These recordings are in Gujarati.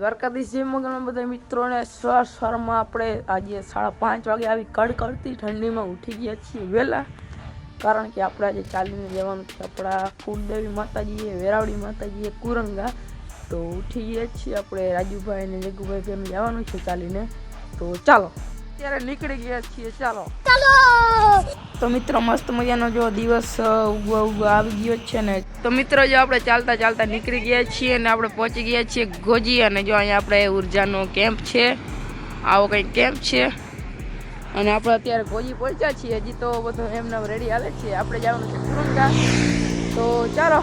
દ્વારકાધીશ જય મંગળમાં બધા મિત્રોને સવારમાં આપણે આજે 5:30 વાગે આવી કડકડતી ઠંડીમાં ઉઠી ગયા છીએ વહેલા, કારણ કે આપણે આજે ચાલીને જવાનું છે આપણા કુળદેવી માતાજીએ વેરાવળી માતાજીએ કુરંગા. તો ઉઠી ગયા છીએ આપણે રાજુભાઈ અને જગ્ગુભાઈ બેન જવાનું છે ચાલીને. તો ચાલો અત્યારે નીકળી ગયા છીએ. ચાલો તો મિત્રો મસ્ત મજાનો જો દિવસ ઉગવા આવી ગયો છે ને. તો મિત્રો જો આપણે ચાલતા ચાલતા નીકળી ગયા છીએ અને આપણે પહોંચી ગયા છીએ ગોજી. અને જો અહીંયા આપણે ઉર્જાનો કેમ્પ છે, આવો કંઈક કેમ્પ છે અને આપણે અત્યારે ગોજી પહોંચ્યા છીએ. હજી તો બધું એમને રેડી હાલે છે. આપણે જવાનું છે કુરંગા. તો ચાલો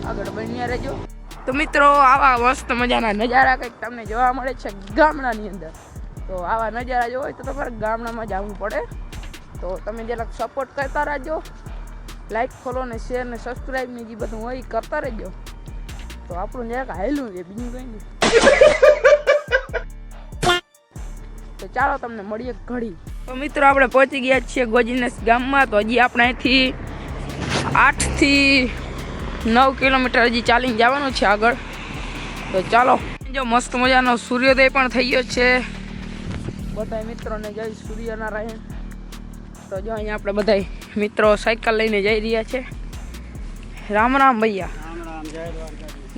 આગળ બન્યા રહેજો. તો મિત્રો આવા મસ્ત મજાના નજારા કંઈક તમને જોવા મળે છે ગામડાની અંદર. તો આવા નજારા જોવો હોય તો તમારે ગામડામાં જવું પડે. તો તમે જરાક સપોર્ટ કરતા રહેજો, લાઈક ફોલો ને શેર ને સબસ્ક્રાઈબ ને જે બધું હોય કરતા રહેજો. તો આપણું જરાક હાયલું છે, બીજું કંઈ નહીં. તો ચાલો તમને મળીએ ઘડી. તો મિત્રો આપણે પહોંચી ગયા છીએ ગોજીનેસ ગામમાં. તો હજી આપણે અહીંથી 8 થી 9 કિલોમીટર હજી ચાલીને જવાનું છે આગળ. તો ચાલો. જો મસ્ત મજાનો સૂર્યોદય પણ થઈ ગયો છે. બધા મિત્રોને જય સૂર્યનારાયણ. તો જો અહીંયા આપણે બધા મિત્રો સાયકલ લઈને જઈ રહ્યા છે. राम राम भैया,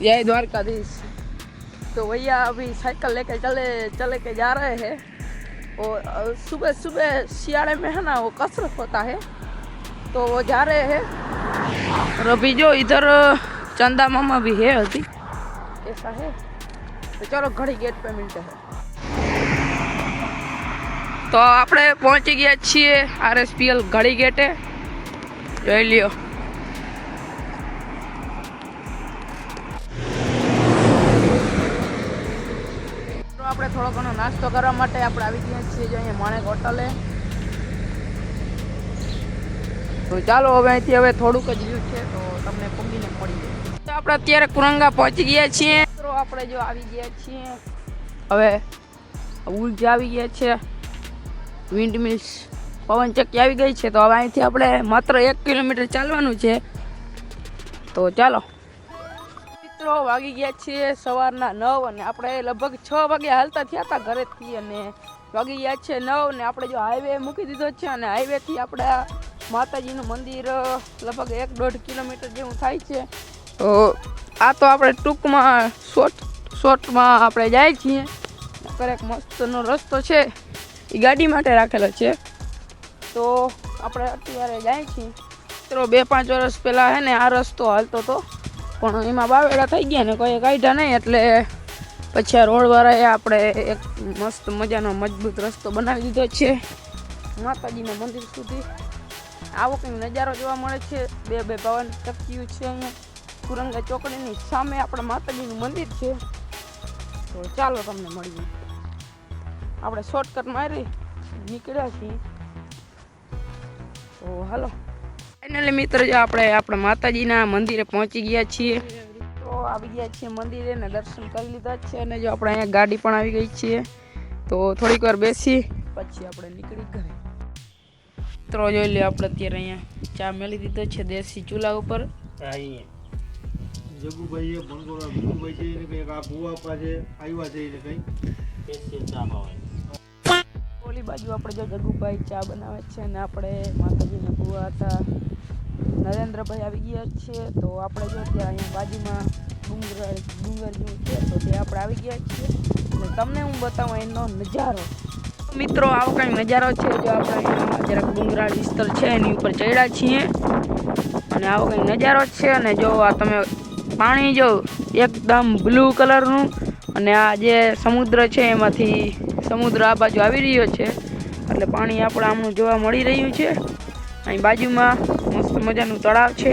जय द्वारकाधीश। तो भैया अभी साइकिल लेके चले के जा रहे हैं और सुबह सुबह सियाड़े में है ना वो कसरत होता है, तो वो जा रहे हैं. और अभी जो इधर चंदा मामा भी है अभी ऐसा है. तो चलो घड़ी गेट पे मिलते हैं. તો આપણે પહોંચી ગયા છીએ RSPL ઘડી ગેટે. જોઈ લ્યો. તો આપણે થોડો ઘણો નાસ્તો કરવા માટે આપણે આવી ગયા છીએ જો અહીંયા માણેક હોટલે. તો ચાલો હવે અહીંથી હવે થોડુંક જ રહ્યું છે તો તમને પૂગીને મળી જાય. તો આપણે અત્યારે કુરંગા પહોંચી ગયા છીએ. તો આપણે જો આવી ગયા છીએ હવે ઉર્જા આવી ગયા છે. વિન્ડ મિલ્સ પવન ચક્કી આવી ગઈ છે. તો હવે અહીંથી આપણે માત્ર 1 કિલોમીટર ચાલવાનું છે. તો ચાલો મિત્રો વાગી ગયા છીએ સવારના 9 અને આપણે લગભગ 6 વાગે હાલતા થયા હતા ઘરેથી અને વાગી ગયા છે 9 ને આપણે જો હાઈવે મૂકી દીધો છે અને હાઈવેથી આપણે માતાજીનું મંદિર લગભગ 1-1.5 કિલોમીટર જેવું થાય છે. તો આ તો આપણે ટૂંકમાં શોર્ટમાં આપણે જાય છીએ. એક મસ્તનો રસ્તો છે એ ગાડી માટે રાખેલો છે. તો આપણે અત્યારે જાય છીએ. મિત્રો 2-5 વર્ષ પહેલાં હે ને આ રસ્તો હાલતો હતો પણ એમાં બાવેડા થઈ ગયા ને કોઈ કાઢ્યા નહીં, એટલે પછી આ રોડવાળાએ આપણે એક મસ્ત મજાનો મજબૂત રસ્તો બનાવી દીધો છે માતાજીના મંદિર સુધી. આવો કંઈક નજારો જોવા મળે છે. બે પવન ચક્કીઓ છે અહીંયા કુરંગા ચોકડીની સામે આપણે માતાજીનું મંદિર છે. તો ચાલો તમને મળીએ. આપણે શોર્ટકટ મારી નીકળ્યા છીએ. તો હાલો ફાઇનલી મિત્ર જો આપણે માતાજીના મંદિરે પહોંચી ગયા છીએ. તો આવી ગયા છીએ મંદિરે ને દર્શન કરી લીધા છે અને જો આપણે અહીંયા ગાડી પણ આવી ગઈ છે. તો થોડીક વાર બેસી પછી આપણે નીકળી ઘરે. મિત્રો જોઈ લે આપણે અત્યારે અહીંયા ચા મેલી દીધો છે દેશી ચૂલા ઉપર. જગુભાઈ ભણગોળા ભીખુભાઈ છે ને કંઈક આ ભુવાપા છે આવ્યા છે એટલે કંઈ ચા ભાવે. ઓલી બાજુ આપણે જો જગુભાઈ ચા બનાવે છે અને આપણે માતાજીના ભુવા હતા નરેન્દ્રભાઈ આવી ગયા છે. તો આપણે જો ત્યાં અહીંયા બાજુમાં ડુંગર જેવું છે તો ત્યાં આપણે આવી ગયા છીએ અને તમને હું બતાવું એનો નજારો. મિત્રો આવો કંઈક નજારો છે. જો આપણે જરાક ડુંગરાળ વિસ્તાર છે એની ઉપર ચડ્યા છીએ અને આવો કંઈક નજારો છે. અને જો આ તમે પાણી જો એકદમ બ્લુ કલરનું અને આ જે સમુદ્ર છે એમાંથી સમુદ્ર આ બાજુ આવી રહ્યો છે એટલે પાણી આપણે આમનું જોવા મળી રહ્યું છે. અહીં બાજુમાં મસ્ત મજાનું તળાવ છે,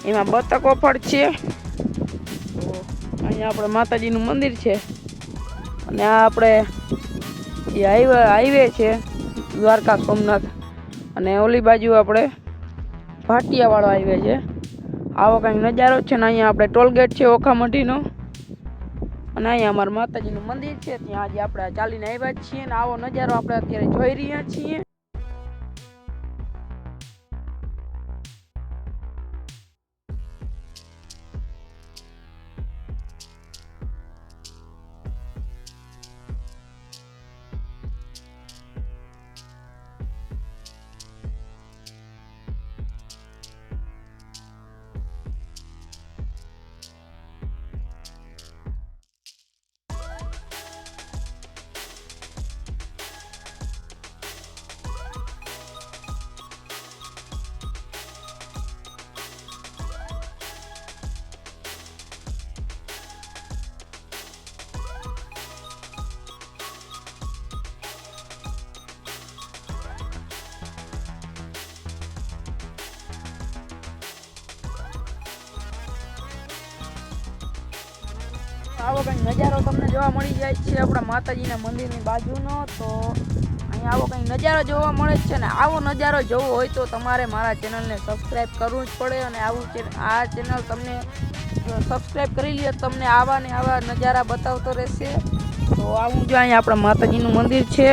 એમાં બતકો પણ છે. તો અહીંયા આપણે માતાજીનું મંદિર છે અને આ આપણે એ હાઈવે છે દ્વારકા સોમનાથ અને ઓલી બાજુ આપણે ભાટિયાવાળો હાઈવે છે. આવો કંઈક નજારો છે ને અહીંયા આપણે ટોલગેટ છે ઓખામઢીનો અને અહીંયા અમારા માતાજીનું મંદિર છે. ત્યાં આજે આપણે ચાલીને આવ્યા છીએ ને આવો નજારો આપણે અત્યારે જોઈ રહ્યા છીએ. આવો કંઈક નજારો તમને જોવા મળી જાય છે આપણા માતાજીના મંદિરની બાજુનો. તો અહીંયા આવો કંઈક નજારો જોવા મળે છે ને આવો નજારો જોવો હોય તો તમારે મારા ચેનલને સબસ્ક્રાઈબ કરવું જ પડે. અને આ ચેનલ તમને સબસ્ક્રાઈબ કરી લે તમને આવા ને આવા નજારા બતાવતો રહેશે. તો આવું જો અહીંયા આપણા માતાજીનું મંદિર છે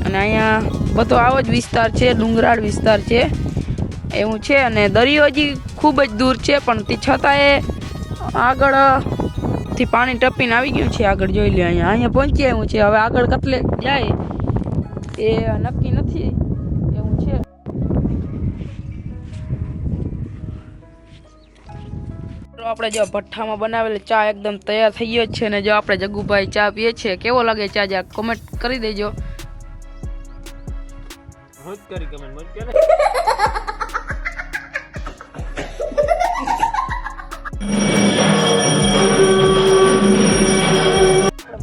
અને અહીંયા બધો આવો જ વિસ્તાર છે, ડુંગરાળ વિસ્તાર છે એવું છે. અને દરિયો હજી ખૂબ જ દૂર છે પણ તે છતાંય આગળથી પાણી ટપીને આવી ગયું છે. આગળ જોઈ લે અહીંયા પહોંચી આવ્યું છે. હવે આગળ કેટલે જાય એ નક્કી નથી એવું છે. આપણે જો ભઠ્ઠામાં બનાવેલી ચા એકદમ તૈયાર થઈ ગયો છે. ને જો આપણે જગ્ગુભાઈ ચા પીએ છીએ, કેવો લાગે ચા જા કોમેન્ટ કરી દેજો.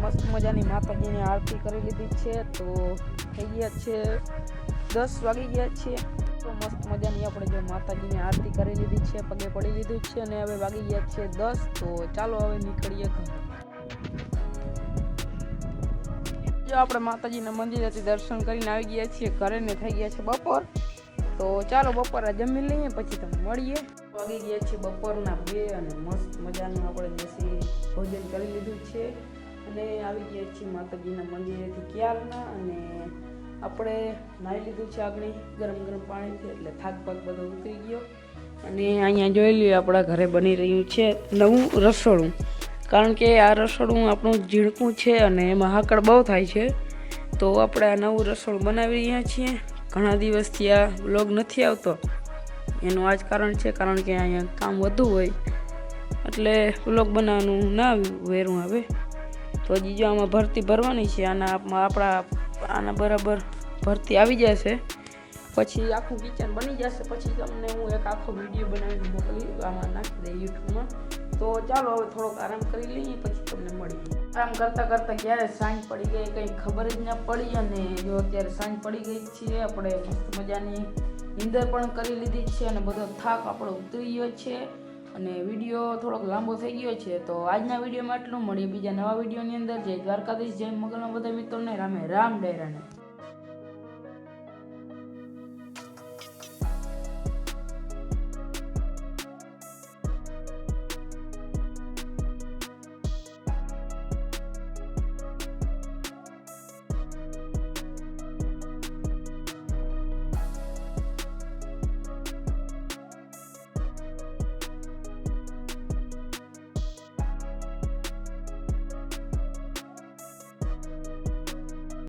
મસ્ત મજાની માતાજીની આરતી કરી લીધી છે. તો થઈ ગયા છે 10 વાગી ગયા છે. તો મસ્ત મજાની આપણે જો માતાજીની આરતી કરી લીધી છે, પગે પડી લીધું છે અને હવે વાગી ગયા છે 10. તો ચાલો હવે નીકળીએ ઘરે. જો આપણે માતાજીના મંદિરેથી દર્શન કરીને આવી ગયા છીએ ઘરે ને થઈ ગયા છે બપોર. તો ચાલો બપોરે જમી લઈએ પછી તમને મળીએ. વાગી ગયા છે બપોરના 2 અને મસ્ત મજાનું આપણે દેશી ભોજન કરી લીધું છે અને આવી ગયા છીએ માતાજીના મંદિરેથી ક્યારના. અને આપણે નાહી લીધું છે આગળ ગરમ ગરમ પાણીથી એટલે થાક પાક બધો ઉતરી ગયો. અને અહીંયા જોઈ લઈએ આપણા ઘરે બની રહ્યું છે નવું રસોડું. કારણ કે આ રસોડું આપણું ઝીણકું છે અને એમાં હાકડ બહુ થાય છે. તો આપણે આ નવું રસોડું બનાવી રહ્યા છીએ. ઘણા દિવસથી આ વ્લોગ નથી આવતો એનું આ જ કારણ છે, કારણ કે અહીંયા કામ વધુ હોય એટલે વ્લોગ બનાવવાનું ના વેરું આવે. તો હજી જો આમાં ભરતી ભરવાની છે. આના બરાબર ભરતી આવી જશે પછી આખું કિચન બની જશે. પછી તમને હું એક આખો વિડીયો બનાવીને મોકલી આમાં નાખી દઈ યુટ્યુબમાં. તો ચાલો હવે થોડોક આરામ કરી લઈએ પછી તમને મળીએ. આરામ કરતાં કરતાં ક્યારે સાંજ પડી ગઈ કંઈ ખબર જ ના પડી. અને જો અત્યારે સાંજ પડી ગઈ છે, આપણે મસ્ત મજાની નીંદર પણ કરી લીધી છે અને બધો થાક આપણો ઉતરી ગયો છે. અને વિડીયો થોડોક લાંબો થઈ ગયો છે. તો આજના વિડીયોમાં આટલું. મળીએ બીજા નવા વિડીયોની અંદર. જય દ્વારકાધીશ, જય મંગલમાં બધા મિત્રોને રામે રામ ડેરાને.